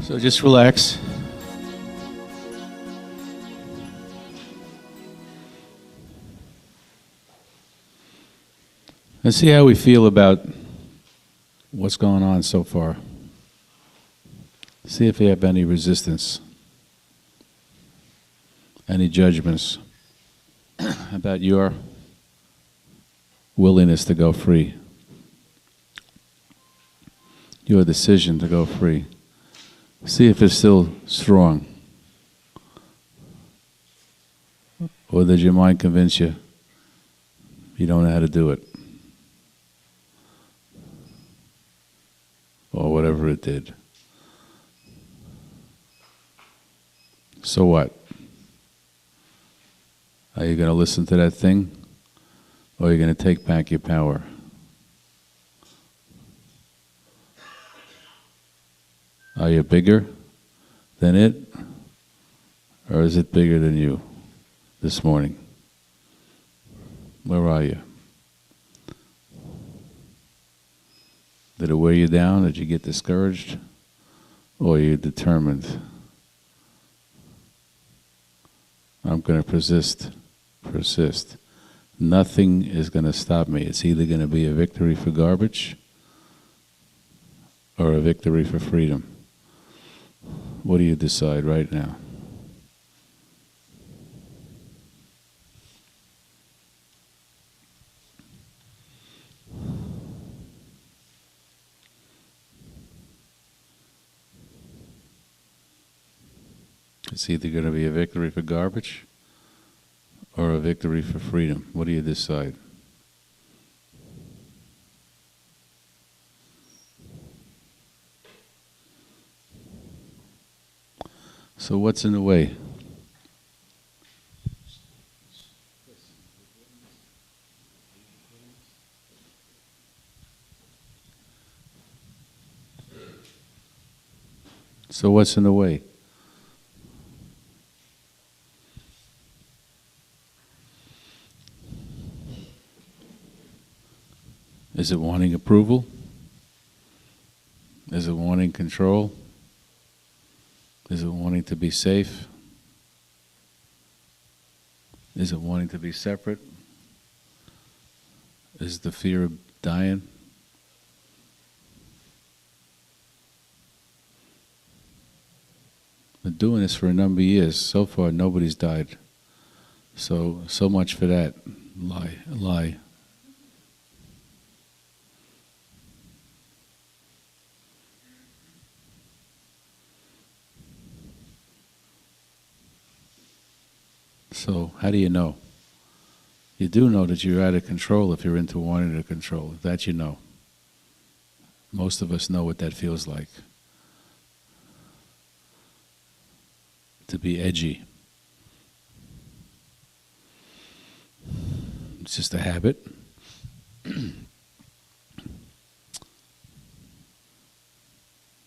So just relax. And see how we feel about what's going on so far. See if you have any resistance, any judgments about your willingness to go free, your decision to go free. See if it's still strong. Or does your mind convince you you don't know how to do it? Or whatever it did. So what? Are you going to listen to that thing? Or are you going to take back your power? Are you bigger than it? Or is it bigger than you this morning? Where are you? Did it wear you down? Did you get discouraged? Or are you determined? I'm going to persist. Nothing is going to stop me. It's either going to be a victory for garbage or a victory for freedom. What do you decide right now? It's either going to be a victory for garbage or a victory for freedom. What do you decide? So what's in the way? So what's in the way? Is it wanting approval? Is it wanting control? Is it wanting to be safe? Is it wanting to be separate? Is it the fear of dying? Been doing this for a number of years. So far, nobody's died. So much for that lie. So how do you know? You do know that you're out of control if you're into wanting to control. That you know. Most of us know what that feels like. To be edgy. It's just a habit.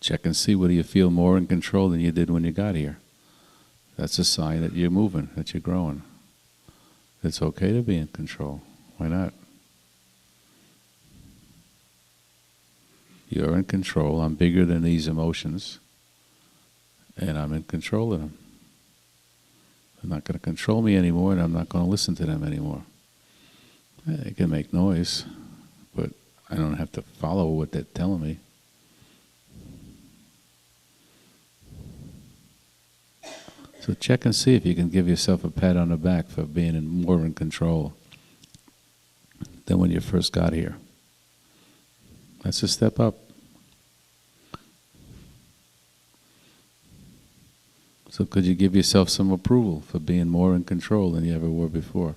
Check and see whether you feel more in control than you did when you got here. That's a sign that you're moving, that you're growing. It's okay to be in control. Why not? You're in control. I'm bigger than these emotions. And I'm in control of them. They're not going to control me anymore, and I'm not going to listen to them anymore. They can make noise, but I don't have to follow what they're telling me. So check and see if you can give yourself a pat on the back for being more in control than when you first got here. That's a step up. So could you give yourself some approval for being more in control than you ever were before?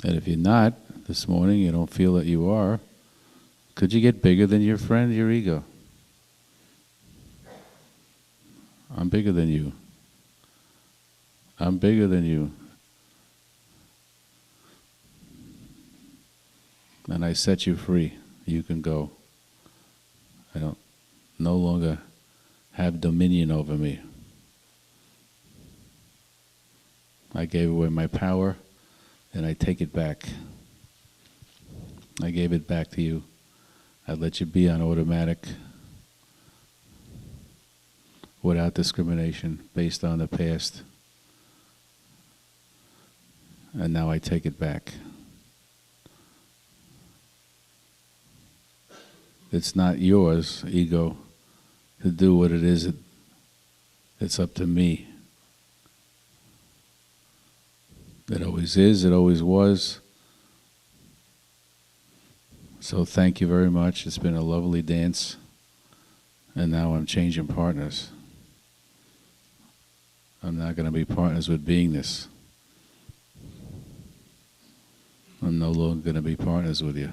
And if you're not, this morning, you don't feel that you are, could you get bigger than your friend, your ego? I'm bigger than you. I'm bigger than you. And I set you free. You can go. I don't no longer have dominion over me. I gave away my power and I take it back. I gave it back to you. I let you be on automatic. without discrimination based on the past. And now I take it back. It's not yours, ego, to do what it is. It's up to me. It always is, it always was. So thank you very much. It's been a lovely dance. And now I'm changing partners. I'm not going to be partners with beingness. I'm no longer going to be partners with you.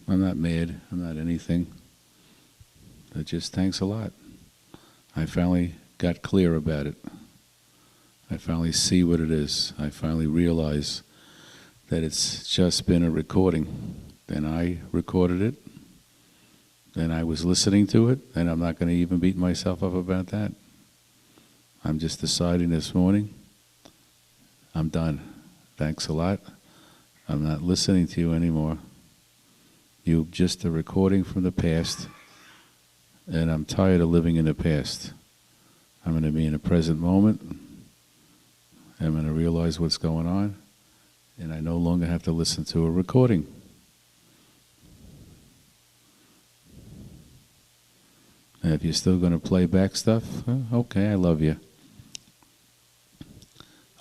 I'm not mad. I'm not anything. But just thanks a lot. I finally got clear about it. I finally see what it is. I finally realize that it's just been a recording. Then I recorded it. Then I was listening to it, and I'm not going to even beat myself up about that. I'm just deciding this morning, I'm done. Thanks a lot. I'm not listening to you anymore. You're just a recording from the past, and I'm tired of living in the past. I'm going to be in the present moment. I'm going to realize what's going on, and I no longer have to listen to a recording. And if you're still going to play back stuff, okay, I love you.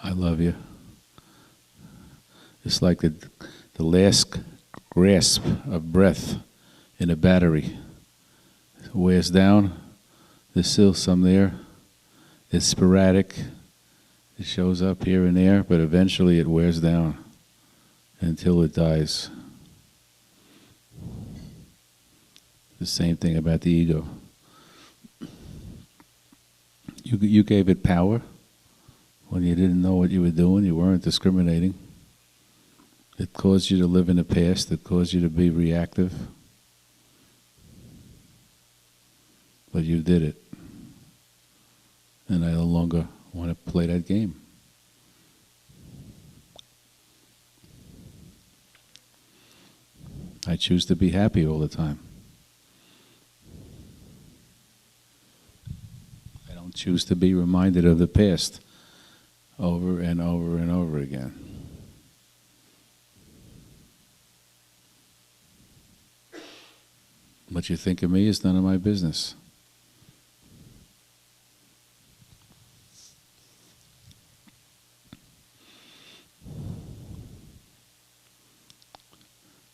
I love you. It's like the last grasp of breath in a battery. It wears down. There's still some there. It's sporadic. It shows up here and there, but eventually it wears down until it dies. The same thing about the ego. You gave it power when you didn't know what you were doing. You weren't discriminating. It caused you to live in the past. It caused you to be reactive. But you did it. And I no longer want to play that game. I choose to be happy all the time. I don't choose to be reminded of the past over and over and over again. What you think of me is none of my business.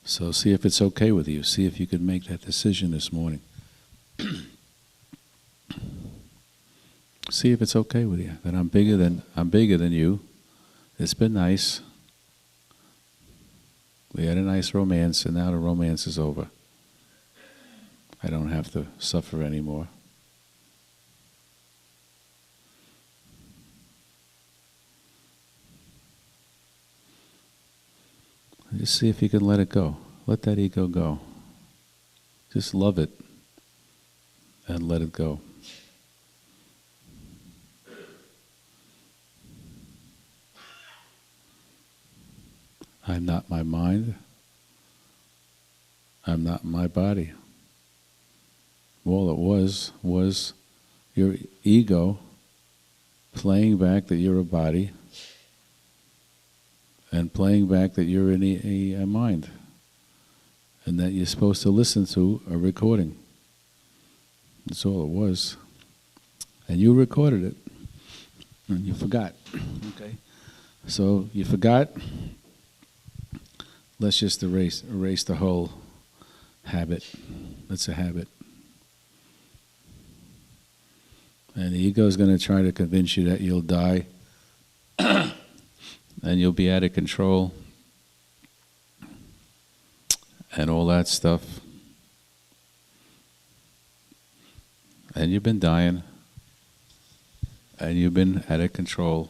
So see if it's okay with you. See if you could make that decision this morning. See if it's okay with you. That I'm bigger than you. It's been nice. We had a nice romance, and now the romance is over. I don't have to suffer anymore. Just see if you can let it go. Let that ego go. Just love it and let it go. I'm not my mind. I'm not my body. All it was your ego playing back that you're a body and playing back that you're in a mind and that you're supposed to listen to a recording. That's all it was. And you recorded it and you forgot. Okay? So you forgot. Let's just erase the whole habit. It's a habit. And the ego is going to try to convince you that you'll die and you'll be out of control and all that stuff. And you've been dying and you've been out of control.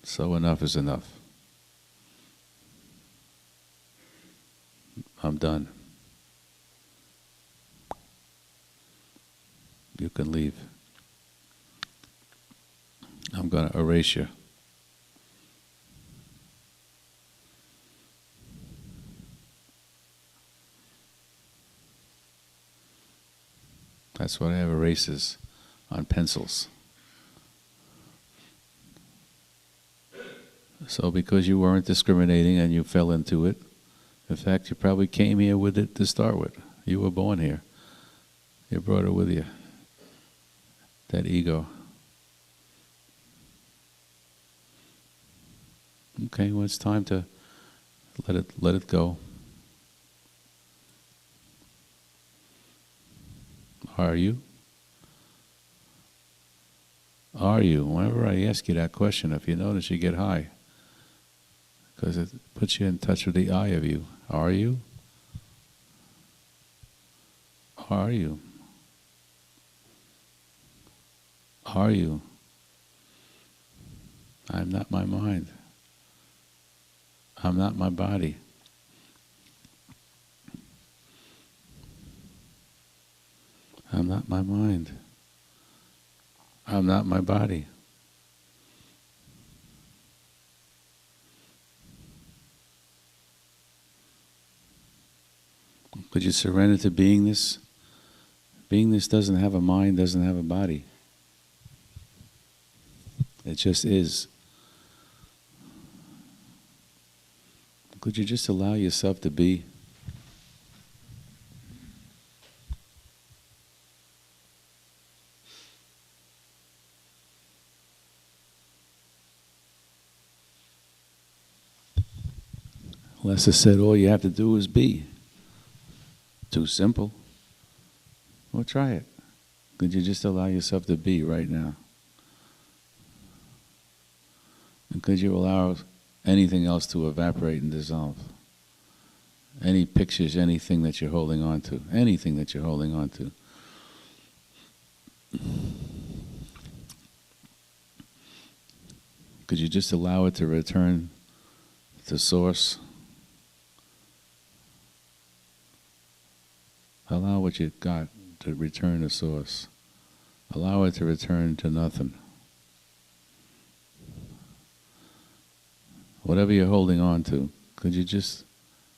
So enough is enough. I'm done. You can leave. I'm going to erase you. That's why I have erases on pencils. So because you weren't discriminating and you fell into it, in fact, you probably came here with it to start with. You were born here. You brought it with you. That ego. Okay, well, it's time to let it go. Are you? Are you? Whenever I ask you that question, if you notice, you get high. Because it puts you in touch with the I of you. Are you? Are you? Are you? I'm not my mind. I'm not my body. I'm not my mind. I'm not my body. Could you surrender to beingness? Beingness doesn't have a mind, doesn't have a body. It just is. Could you just allow yourself to be? Lester said, all you have to do is be. Too simple. Well, try it. Could you just allow yourself to be right now? And could you allow anything else to evaporate and dissolve? Any pictures, anything that you're holding on to, anything that you're holding on to. Could you just allow it to return to source? Allow what you've got to return to source. Allow it to return to nothing. Whatever you're holding on to, could you just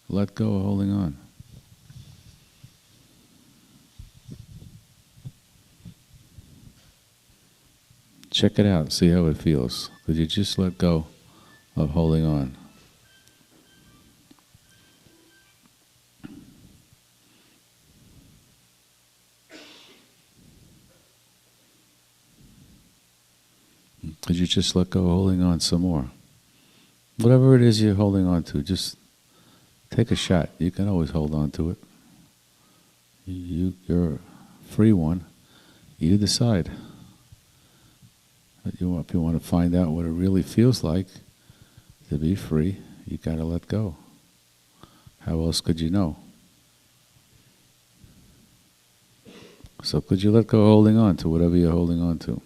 let go of holding on? Check it out, see how it feels. Could you just let go of holding on? Could you just let go of holding on some more? Whatever it is you're holding on to, just take a shot. You can always hold on to it. You're a free one. You decide. If you want to find out what it really feels like to be free, you got to let go. How else could you know? So could you let go of holding on to whatever you're holding on to?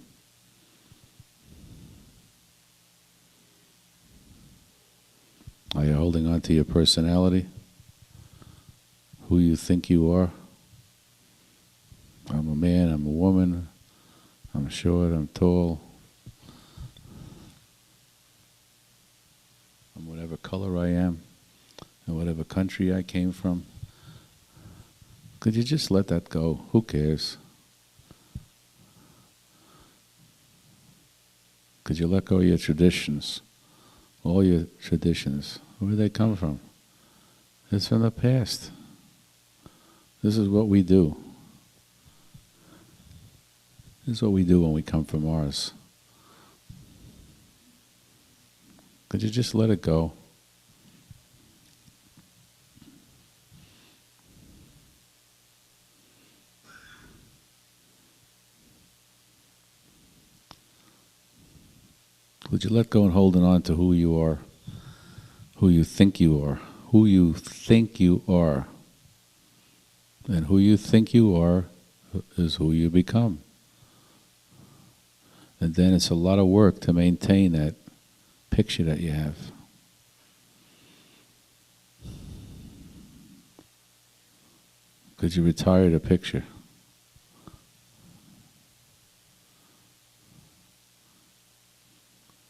Are you holding on to your personality? Who you think you are? I'm a man, I'm a woman, I'm short, I'm tall. I'm whatever color I am, and whatever country I came from. Could you just let that go? Who cares? Could you let go of your traditions? All your traditions. Where do they come from? It's from the past. This is what we do. This is what we do when we come from Mars. Could you just let it go? Would you let go and holding on to who you are, who you think you are, who you think you are. And who you think you are is who you become. And then it's a lot of work to maintain that picture that you have. Could you retire the picture?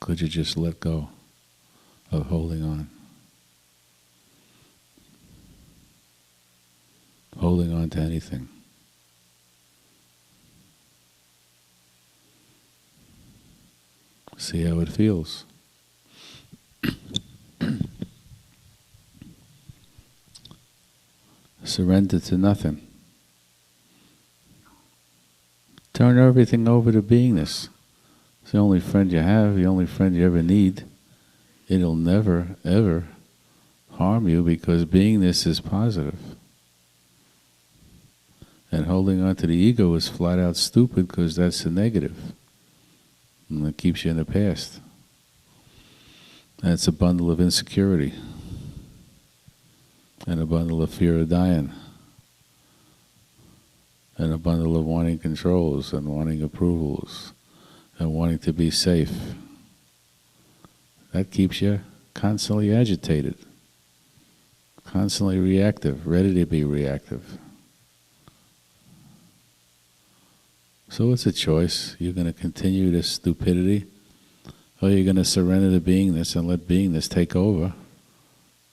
Could you just let go of holding on? Holding on to anything. See how it feels. Surrender to nothing. Turn everything over to beingness. It's the only friend you have, the only friend you ever need. It'll never, ever harm you because beingness is positive. And holding on to the ego is flat out stupid because that's the negative. And it keeps you in the past. That's a bundle of insecurity. And a bundle of fear of dying. And a bundle of wanting controls and wanting approvals and wanting to be safe. That keeps you constantly agitated, constantly reactive, ready to be reactive. So it's a choice. You're going to continue this stupidity, or you're going to surrender to beingness and let beingness take over,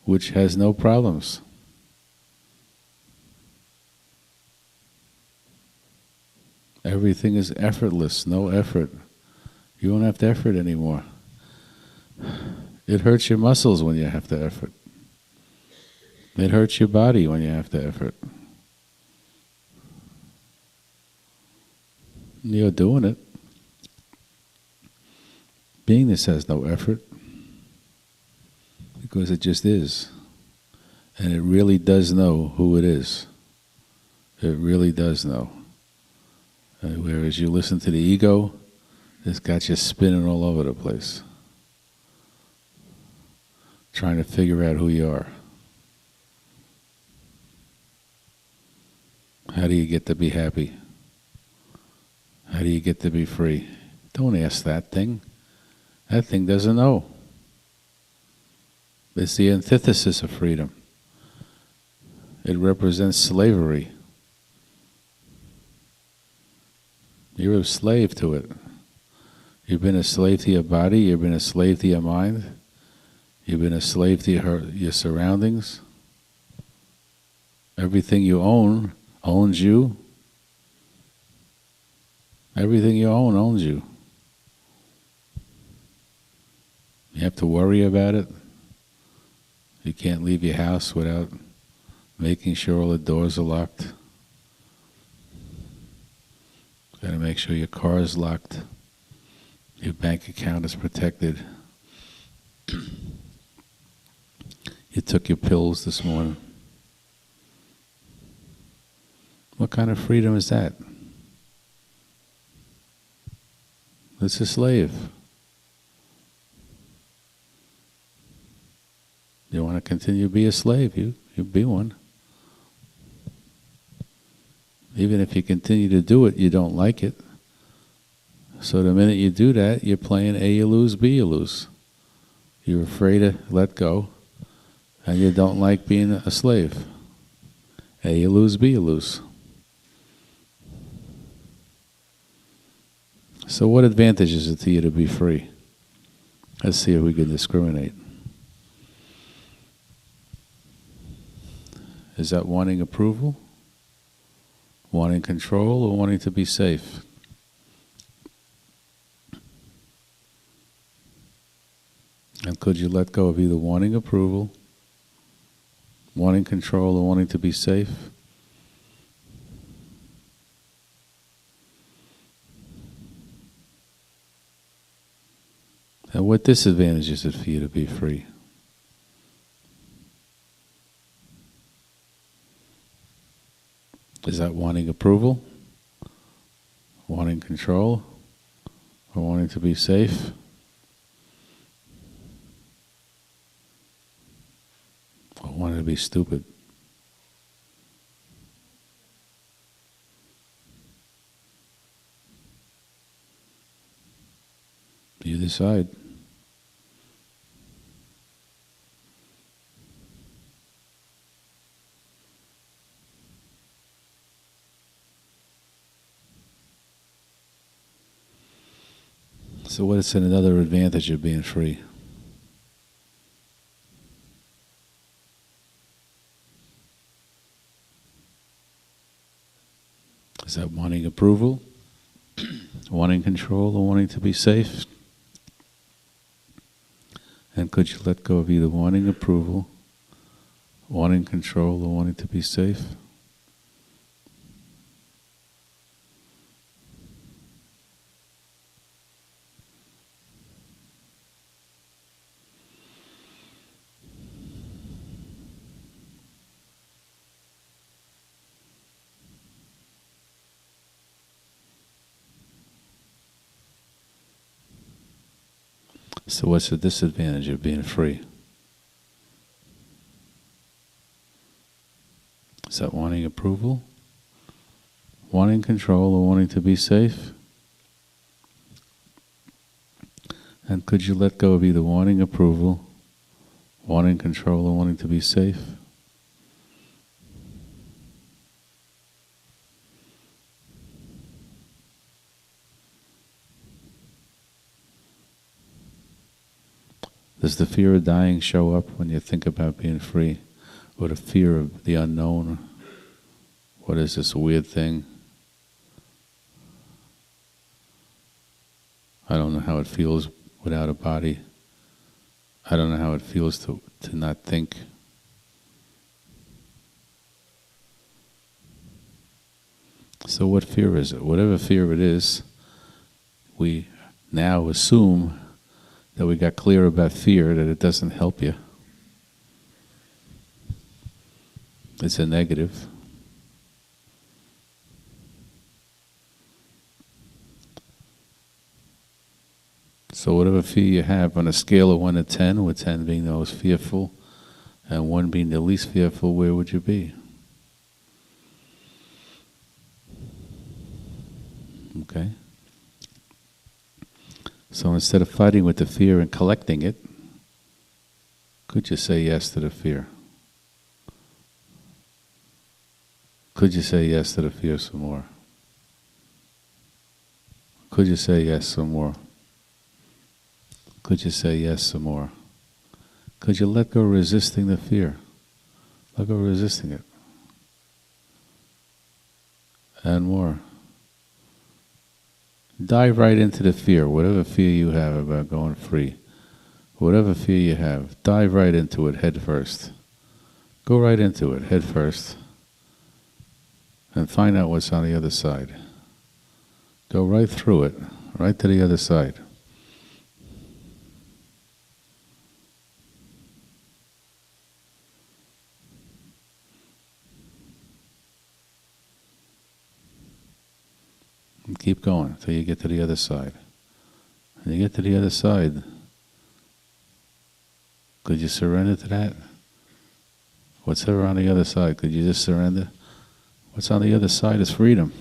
which has no problems. Everything is effortless, no effort. You don't have to effort anymore. It hurts your muscles when you have to effort. It hurts your body when you have to effort. You're doing it. Beingness has no effort because it just is. And it really does know who it is. It really does know. Whereas you listen to the ego, it's got you spinning all over the place, trying to figure out who you are. How do you get to be happy? How do you get to be free? Don't ask that thing. That thing doesn't know. It's the antithesis of freedom. It represents slavery. You're a slave to it. You've been a slave to your body, you've been a slave to your mind, you've been a slave to your surroundings. Everything you own owns you. Everything you own owns you. You have to worry about it. You can't leave your house without making sure all the doors are locked. Got to make sure your car is locked. Your bank account is protected. You took your pills this morning. What kind of freedom is that? It's a slave. You want to continue to be a slave, you be one. Even if you continue to do it, you don't like it. So the minute you do that, you're playing A you lose, B you lose. You're afraid to let go, and you don't like being a slave. A you lose, B you lose. So what advantage is it to you to be free? Let's see if we can discriminate. Is that wanting approval? Wanting control, or wanting to be safe? And could you let go of either wanting approval, wanting control, or wanting to be safe? And what disadvantage is it for you to be free? Is that wanting approval, wanting control, or wanting to be safe? Or wanting to be stupid? You decide. So what's another advantage of being free? Is that wanting approval, wanting control, or wanting to be safe? And could you let go of either wanting approval, wanting control, or wanting to be safe? So what's the disadvantage of being free? Is that wanting approval, wanting control, or wanting to be safe? And could you let go of either wanting approval, wanting control, or wanting to be safe? Does the fear of dying show up when you think about being free? Or the fear of the unknown? What is this weird thing? I don't know how it feels without a body. I don't know how it feels to not think. So what fear is it? Whatever fear it is, we now assume that we got clear about fear, that it doesn't help you. It's a negative. So whatever fear you have, on a scale of 1 to 10, with 10 being the most fearful and 1 being the least fearful, where would you be? Okay? So instead of fighting with the fear and collecting it, could you say yes to the fear? Could you say yes to the fear some more? Could you say yes some more? Could you say yes some more? Could you let go of resisting the fear? Let go of resisting it. And more. Dive right into the fear, whatever fear you have about going free. Whatever fear you have, dive right into it head first. Go right into it head first. And find out what's on the other side. Go right through it, right to the other side. And keep going until you get to the other side. When you get to the other side, could you surrender to that? What's ever on the other side, could you just surrender? What's on the other side is freedom.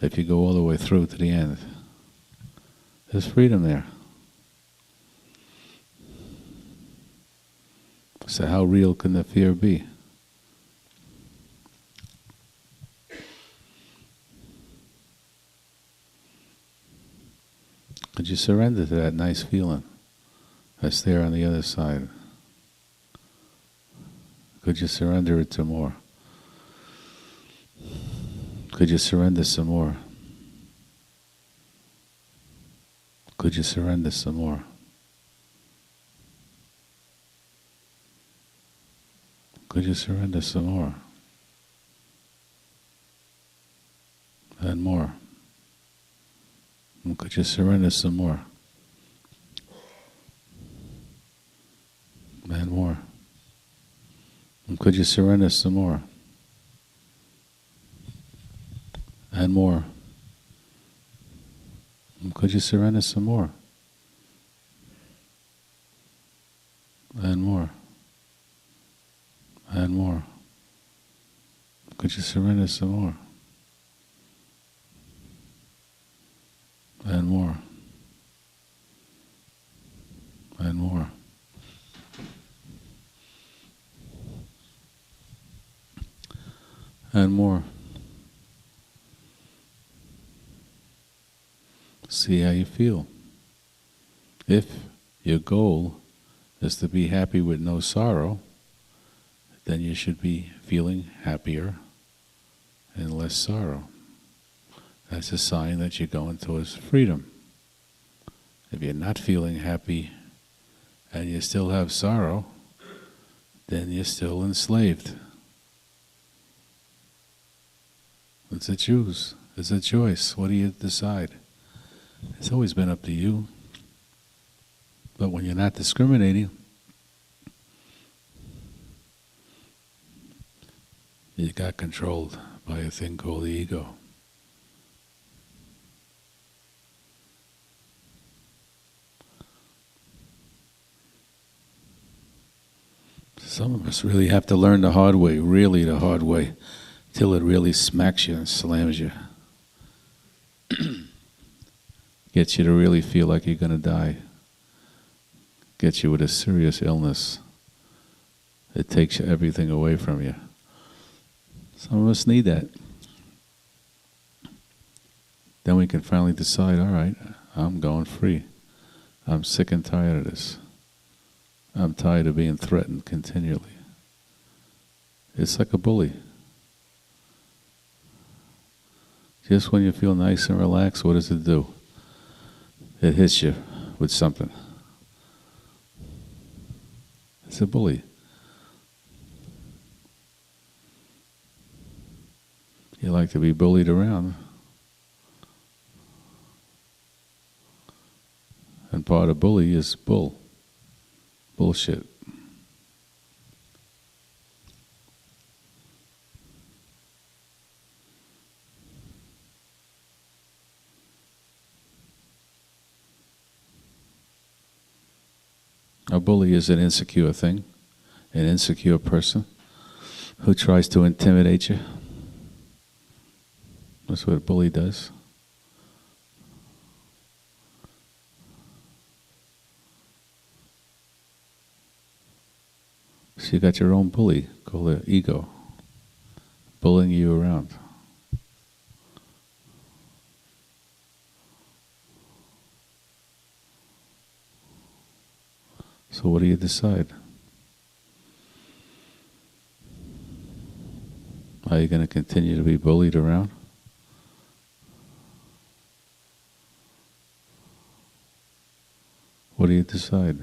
If you go all the way through to the end, there's freedom there. So how real can the fear be? Could you surrender to that nice feeling that's there on the other side? Could you surrender it to more? Could you surrender some more? Could you surrender some more? Could you surrender some more? And more. And could you surrender some more? And more. And could you surrender some more? And more. And could you surrender some more? And more. And more. Could you surrender some more? And more. And more. And more. See how you feel. If your goal is to be happy with no sorrow, then you should be feeling happier and less sorrow. That's a sign that you're going towards freedom. If you're not feeling happy and you still have sorrow, then you're still enslaved. It's a choose. It's a choice. What do you decide? It's always been up to you. But when you're not discriminating, you got controlled by a thing called the ego. Some of us really have to learn the hard way, really the hard way, till it really smacks you and slams you. Gets you to really feel like you're going to die. Gets you with a serious illness. It takes everything away from you. Some of us need that. Then we can finally decide, all right, I'm going free. I'm sick and tired of this. I'm tired of being threatened continually. It's like a bully. Just when you feel nice and relaxed, what does it do? It hits you with something. It's a bully. You like to be bullied around. And part of bully is bullshit. A bully is an insecure thing, an insecure person who tries to intimidate you. That's what a bully does. So you got your own bully called the ego, bullying you around. So what do you decide? Are you going to continue to be bullied around? What do you decide?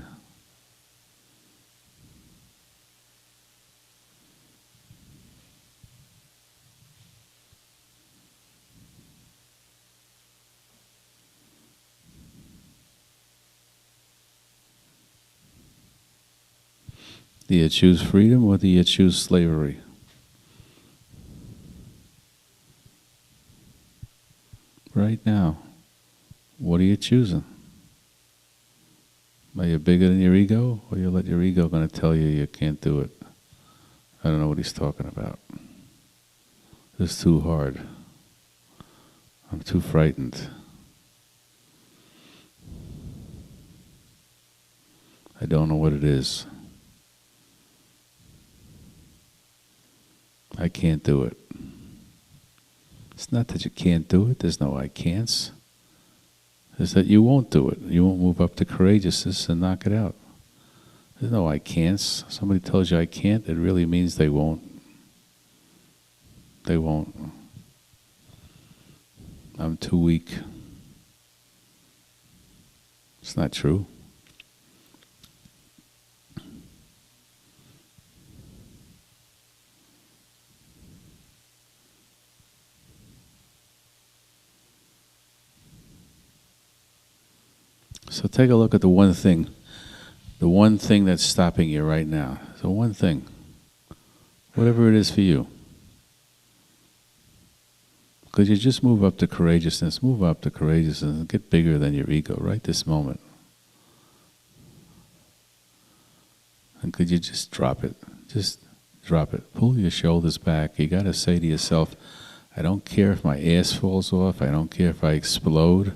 Do you choose freedom or do you choose slavery? Right now, what are you choosing? Are you bigger than your ego, or you let your ego going to tell you can't do it? I don't know what he's talking about. It's too hard. I'm too frightened. I don't know what it is. I can't do it. It's not that you can't do it. There's no I can'ts. It's that you won't do it. You won't move up to courageousness and knock it out. There's no I can'ts. Somebody tells you I can't, it really means they won't. They won't. I'm too weak. It's not true. So take a look at the one thing that's stopping you right now. The one thing, whatever it is for you. Because you just move up to courageousness, and get bigger than your ego right this moment. And could you just drop it? Just drop it. Pull your shoulders back. You got to say to yourself, I don't care if my ass falls off. I don't care if I explode.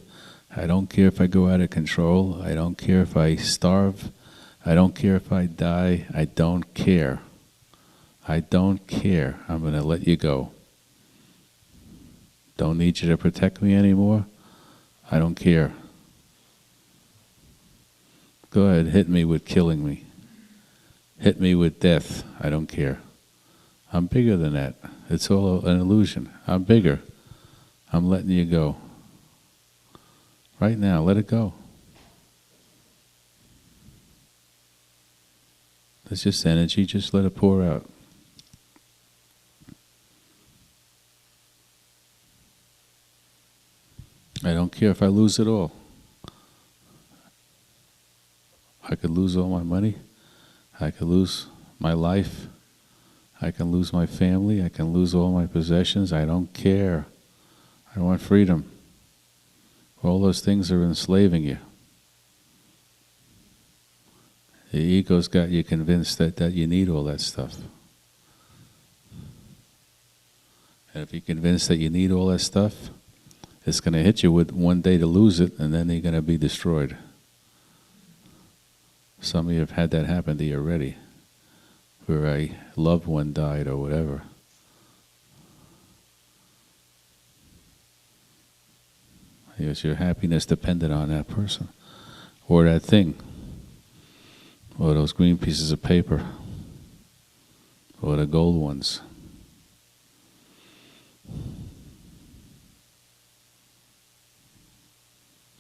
I don't care if I go out of control. I don't care if I starve. I don't care if I die. I don't care. I don't care. I'm going to let you go. Don't need you to protect me anymore. I don't care. Go ahead, hit me with killing me. Hit me with death. I don't care. I'm bigger than that. It's all an illusion. I'm bigger. I'm letting you go. Right now, let it go. It's just energy, just let it pour out. I don't care if I lose it all. I could lose all my money. I could lose my life. I can lose my family. I can lose all my possessions. I don't care. I want freedom. All those things are enslaving you. The ego's got you convinced that you need all that stuff. And if you're convinced that you need all that stuff, it's going to hit you with one day to lose it, and then you're going to be destroyed. Some of you have had that happen to you already, where a loved one died or whatever. Is your happiness dependent on that person, or that thing, or those green pieces of paper, or the gold ones?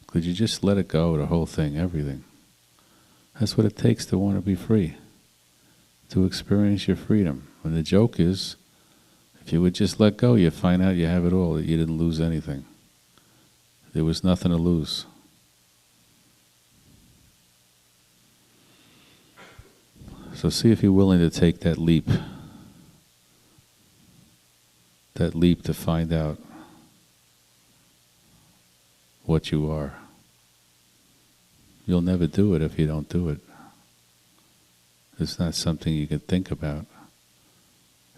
Could you just let it go, the whole thing, everything? That's what it takes to want to be free, to experience your freedom. And the joke is, if you would just let go, you find out you have it all, that you didn't lose anything. There was nothing to lose. So see if you're willing to take that leap to find out what you are. You'll never do it if you don't do it. It's not something you can think about.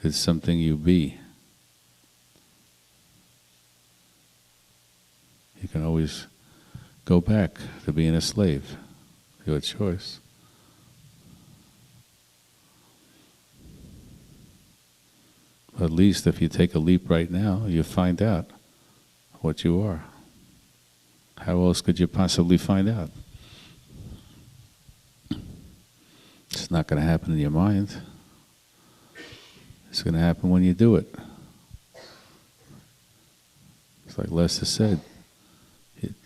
It's something you be. You can always go back to being a slave. Your choice. But at least if you take a leap right now, you find out what you are. How else could you possibly find out? It's not going to happen in your mind. It's going to happen when you do it. It's like Lester said,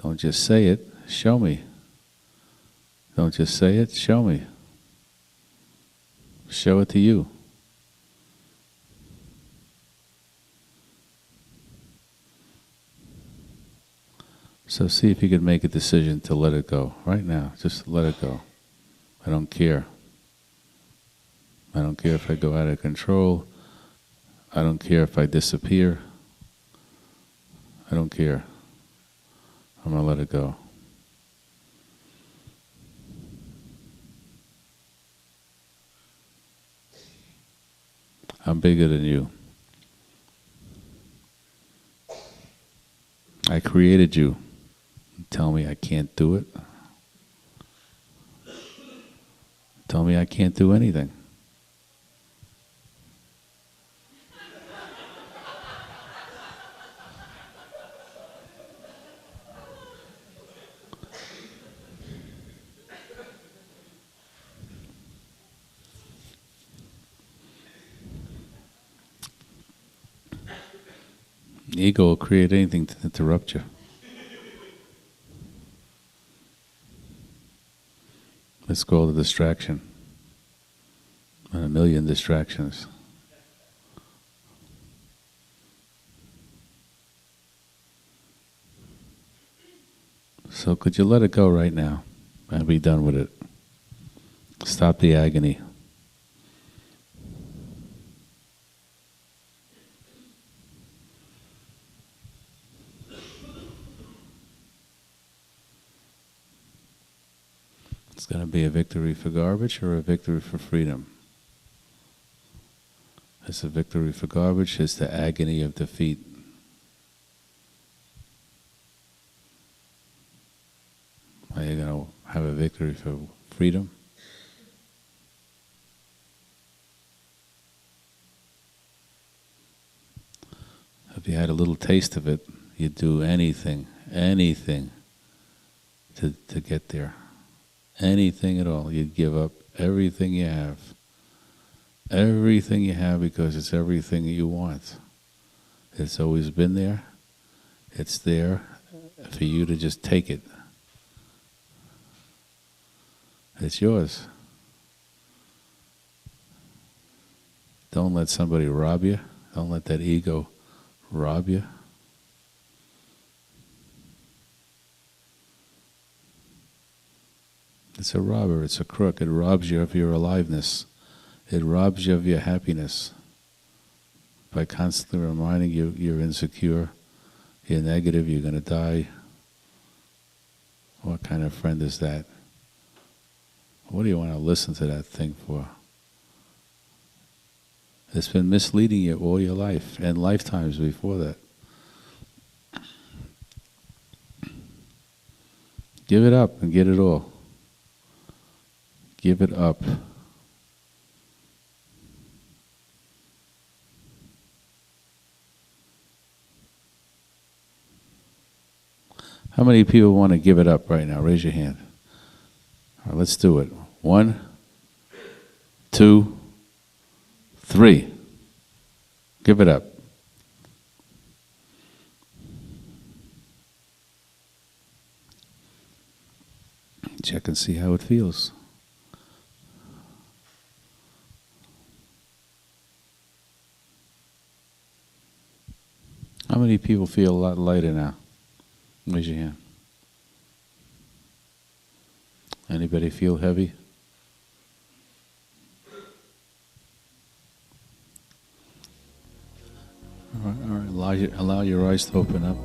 don't just say it, show me. Don't just say it, show me. Show it to you. So see if you could make a decision to let it go right now. Just let it go. I don't care. I don't care if I go out of control. I don't care if I disappear. I don't care. I'm going to let it go. I'm bigger than you. I created you. Tell me I can't do it. Tell me I can't do anything. The ego will create anything to interrupt you. It's called a distraction. And a million distractions. So could you let it go right now and be done with it? Stop the agony. It's going to be a victory for garbage or a victory for freedom. It's a victory for garbage. It's the agony of defeat. Are you going to have a victory for freedom? If you had a little taste of it, you'd do anything to get there. Anything at all. You'd give up everything you have. Everything you have, because it's everything you want. It's always been there. It's there for you to just take it. It's yours. Don't let somebody rob you. Don't let that ego rob you. It's a robber, it's a crook. It robs you of your aliveness. It robs you of your happiness by constantly reminding you you're insecure, you're negative, you're going to die. What kind of friend is that? What do you want to listen to that thing for? It's been misleading you all your life and lifetimes before that. Give it up and get it all. Give it up. How many people want to give it up right now? Raise your hand. All right, let's do it. 1, 2, 3. Give it up. Check and see how it feels. How many people feel a lot lighter now? Raise your hand. Anybody feel heavy? All right. Allow your eyes to open up.